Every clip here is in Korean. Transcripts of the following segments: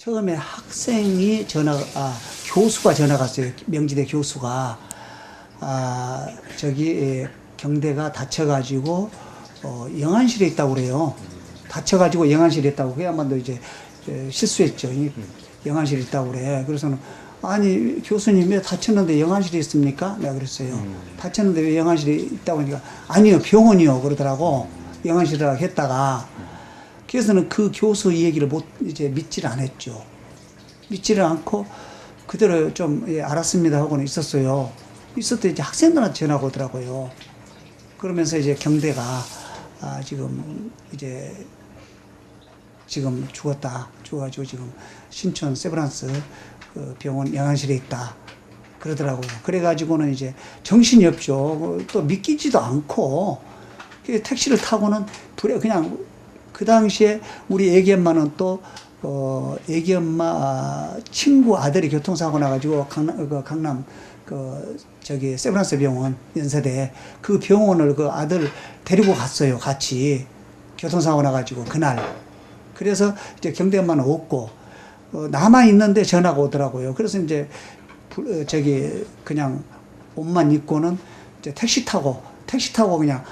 처음에 학생이 교수가 전화가 왔어요. 명지대 교수가. 저기, 경대가 다쳐가지고, 영안실에 있다고 그래요. 다쳐가지고 영안실에 있다고. 그야말로 이제, 실수했죠. 영안실에 있다고 그래. 그래서는, 아니, 교수님 왜 다쳤는데 영안실에 있습니까? 내가 그랬어요. 다쳤는데 왜 영안실에 있다고 하니까, 아니요, 병원이요. 그러더라고. 영안실이라고 했다가, 그래서는 그 교수 얘기를 믿지를 않았죠. 믿지를 않고, 그대로 좀, 알았습니다 하고는 있었어요. 있을 때 이제 학생들한테 전화가 오더라고요. 그러면서 이제 경대가, 지금 죽었다. 죽어가지고 지금 신촌 세브란스 그 병원 영안실에 있다. 그러더라고요. 그래가지고는 이제 정신이 없죠. 또 믿기지도 않고, 택시를 타고는 그냥 그 당시에 우리 애기 엄마는 또, 애기 엄마 친구 아들이 교통사고 나가지고 강남 세브란스 병원 연세대 그 병원을 그 아들 데리고 갔어요. 같이. 교통사고 나가지고 그날. 그래서 이제 경대 엄마는 없고, 남아 있는데 전화가 오더라고요. 그래서 이제 그냥 옷만 입고는 이제 택시 타고 그냥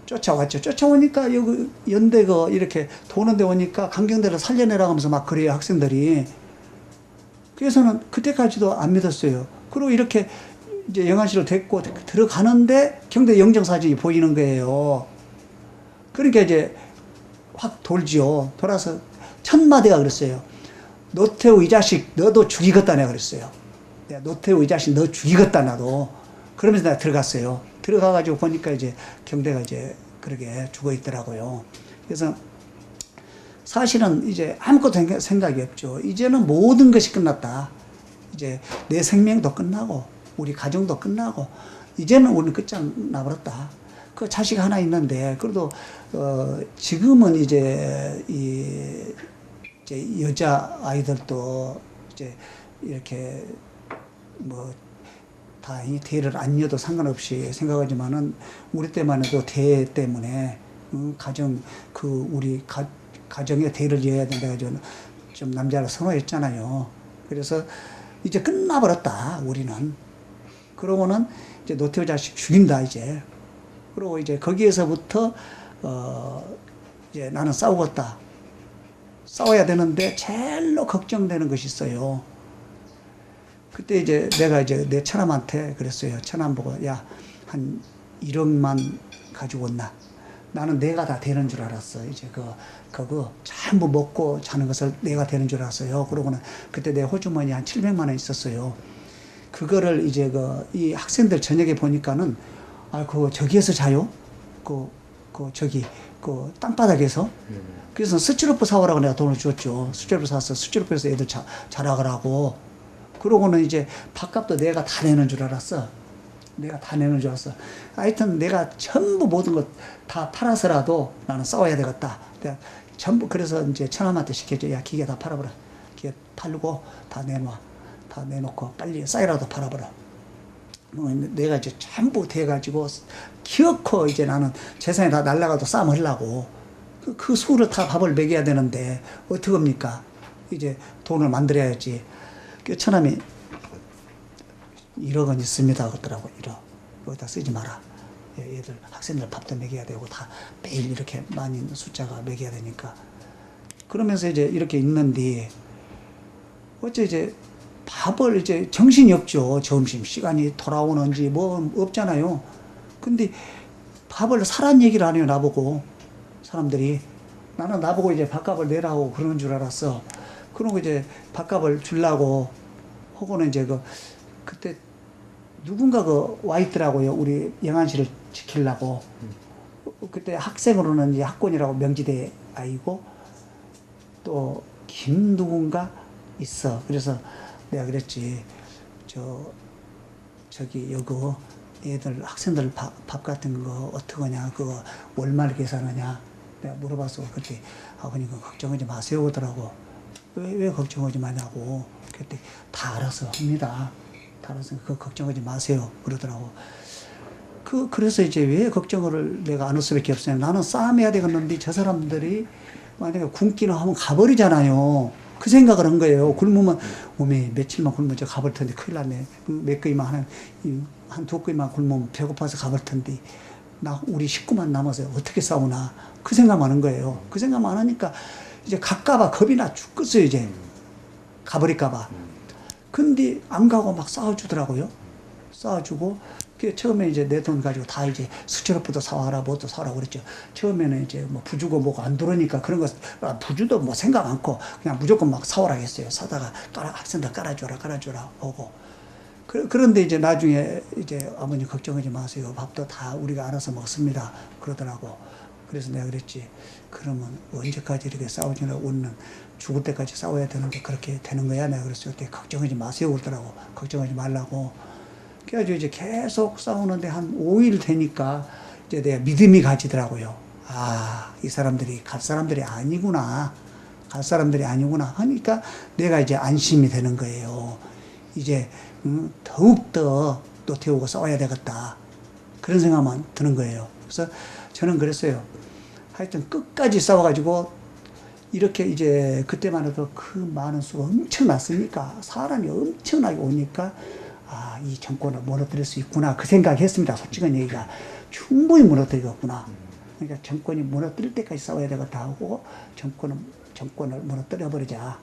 쫓아왔죠. 쫓아오니까 여기 연대가 이렇게 도는 데 오니까 강경대를 살려내라고 하면서 막 그래요, 학생들이. 그래서는 그때까지도 안 믿었어요. 그리고 이렇게 이제 영안실을 데리고 들어가는데 경대 영정사진이 보이는 거예요. 그러니까 이제 확 돌지요. 돌아서 첫 마디가 그랬어요. 노태우 이 자식 너도 죽이겠다 내가 그랬어요. 내가 노태우 이 자식 너 죽이겠다 나도. 그러면서 내가 들어갔어요. 들어가가지고 보니까 이제 경대가 이제 그렇게 죽어 있더라고요. 그래서 사실은 이제 아무것도 생각이 없죠. 이제는 모든 것이 끝났다. 이제 내 생명도 끝나고 우리 가정도 끝나고 이제는 우리는 끝장 나버렸다. 그 자식 하나 있는데 그래도 지금은 이제 이제 여자 아이들도 이제 이렇게 다행히 대를 안 이어도 상관없이 생각하지만은 우리 때만 해도 대 때문에 우리 가정의 대를 이어야 된다 가지고 좀 남자를 선호했잖아요. 그래서 이제 끝나버렸다 우리는. 그러고는 이제 노태우 자식 죽인다 이제. 그리고 이제 거기에서부터 이제 나는 싸우겠다. 싸워야 되는데 제일로 걱정되는 것이 있어요. 그때 이제 내가 이제 내 처남한테 그랬어요. 처남 보고 야, 한 1억만 가지고 온나. 나는 내가 다 되는 줄 알았어. 이제 그거 전부 먹고 자는 것을 내가 되는 줄 알았어요. 그러고는 그때 내 호주머니 한 700만 원 있었어요. 그거를 이제 이 학생들 저녁에 보니까는 그거 저기에서 자요? 땅바닥에서? 그래서 스티로프 사오라고 내가 돈을 줬죠. 스티로프 사서 스티로프에서 애들 자라가라고. 그러고는 이제 밥값도 내가 다 내는 줄 알았어. 내가 다 내는 줄 알았어. 하여튼 내가 전부 모든 것 다 팔아서라도 나는 싸워야 되겠다. 내가 전부 그래서 이제 처남한테 시켜줘. 야, 기계 다 팔아버려. 기계 팔고 다 내놔. 다 내놓고 빨리 쌀이라도 팔아버려. 내가 이제 전부 돼가지고 기어코 이제 나는 재산이 다 날라가도 싸움하려고 그 수를 다 밥을 먹여야 되는데 어떡합니까? 이제 돈을 만들어야지. 그 처남이 1억은 있습니다 그러더라고. 1억 여기다 쓰지 마라. 얘들 학생들 밥도 먹여야 되고 다 매일 이렇게 많이 숫자가 먹여야 되니까. 그러면서 이제 이렇게 있는데 어째 이제 밥을 이제 정신이 없죠. 점심 시간이 돌아오는지 없잖아요. 근데 밥을 사란 얘기를 안 해요. 나보고 사람들이. 나는 나보고 이제 밥값을 내라고 그러는 줄 알았어. 그러고 이제 밥값을 주려고 하고는 이제 그때 누군가 와 있더라고요. 우리 영안실을 지키려고. 그때 학생으로는 이제 학군이라고 명지대 아이고 또 김 누군가 있어. 그래서 내가 그랬지. 저기 여기 애들 학생들 밥 같은 거 어떡하냐. 그거 월말 계산하냐. 내가 물어봤어. 그때 아버님 걱정하지 마세요 그러더라고. 왜 걱정하지 마냐고. 그때 다 알아서 합니다. 다 알아서 그거 걱정하지 마세요 그러더라고. 그래서 이제 왜 걱정을 내가 안 할 수밖에 없어요. 나는 싸움해야 되겠는데 저 사람들이 만약에 굶기는 하면 가버리잖아요. 그 생각을 한 거예요. 굶으면 몸이 며칠만 굶으면 저 가볼 텐데 큰일 났네. 몇 거이만 한두 거이만 굶으면 배고파서 가볼 텐데 우리 식구만 남아서 어떻게 싸우나 그 생각만 하는 거예요. 그 생각만 하니까 이제 갈까봐 겁이 나 죽겠어요. 이제 가버릴까봐. 근데 안 가고 막 싸워주더라고요. 싸워주고 처음에 이제 내 돈 가지고 다 이제 수치료부터 사와라 뭐도 사와라 그랬죠. 처음에는 이제 뭐 부주고 뭐가 안 들어오니까 그런 거 부주도 뭐 생각 않고 그냥 무조건 막 사오라 했어요. 사다가 학생들 깔아줘라 하고. 그런데 이제 나중에 이제 아버님 걱정하지 마세요. 밥도 다 우리가 알아서 먹습니다. 그러더라고. 그래서 내가 그랬지. 그러면 언제까지 이렇게 싸우지나 웃는 죽을 때까지 싸워야 되는데 그렇게 되는 거야. 내가 그랬을 때 걱정하지 마세요. 그러더라고. 걱정하지 말라고. 그래가지고 이제 계속 싸우는데 한 5일 되니까 이제 내가 믿음이 가지더라고요. 아, 이 사람들이 갈 사람들이 아니구나. 갈 사람들이 아니구나 하니까 내가 이제 안심이 되는 거예요. 이제 더욱더 또 태우고 싸워야 되겠다. 그런 생각만 드는 거예요. 그래서 저는 그랬어요. 하여튼 끝까지 싸워가지고 이렇게 이제 그때만 해도 그 많은 수가 엄청났으니까 사람이 엄청나게 오니까 아, 이 정권을 무너뜨릴 수 있구나 그 생각했습니다. 솔직한 얘기가 충분히 무너뜨리겠구나. 그러니까 정권이 무너뜨릴 때까지 싸워야 되겠다 하고 정권을 무너뜨려 버리자.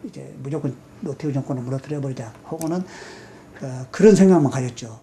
이제 무조건 노태우 정권을 무너뜨려 버리자 하고는 그런 생각만 가졌죠.